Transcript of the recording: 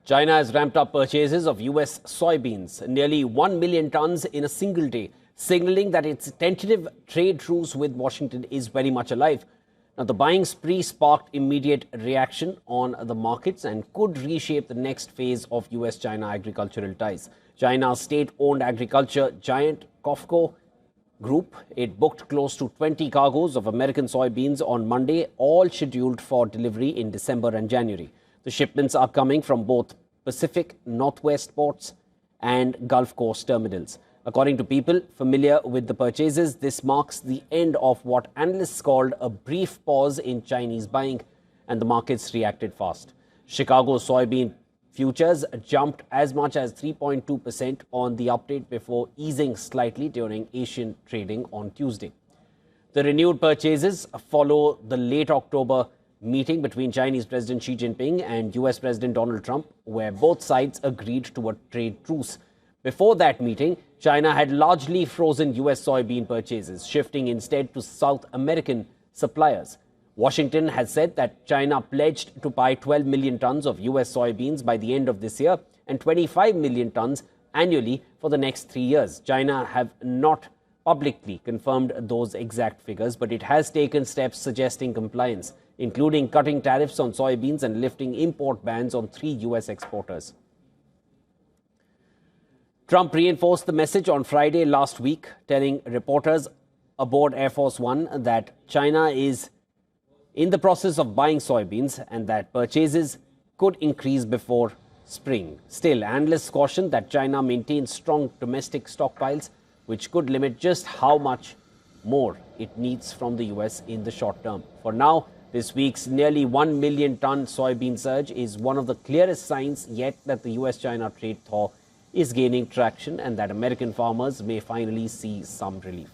China has ramped up purchases of U.S. soybeans, nearly 1 million tons in a single day, signaling that its tentative trade truce with Washington is very much alive. Now, the buying spree sparked immediate reaction on the markets and could reshape the next phase of U.S.-China agricultural ties. China's state-owned agriculture giant COFCO Group, it booked close to 20 cargoes of American soybeans on Monday, all scheduled for delivery in December and January. The shipments are coming from both Pacific Northwest ports and Gulf Coast terminals. According to people familiar with the purchases, this marks the end of what analysts called a brief pause in Chinese buying, and the markets reacted fast. Chicago soybean futures jumped as much as 3.2% on the update before easing slightly during Asian trading on Tuesday. The renewed purchases follow the late October meeting between Chinese President Xi Jinping and US President Donald Trump, where both sides agreed to a trade truce. Before that meeting, China had largely frozen US soybean purchases, shifting instead to South American suppliers. Washington has said that China pledged to buy 12 million tons of US soybeans by the end of this year and 25 million tons annually for the next 3 years. China have not publicly confirmed those exact figures, but it has taken steps suggesting compliance, including cutting tariffs on soybeans and lifting import bans on 3 US exporters. Trump reinforced the message on Friday last week, telling reporters aboard Air Force One that China is in the process of buying soybeans and that purchases could increase before spring. Still, analysts caution that China maintains strong domestic stockpiles, which could limit just how much more it needs from the US in the short term. For now, this week's nearly 1 million ton soybean surge is one of the clearest signs yet that the US-China trade thaw is gaining traction and that American farmers may finally see some relief.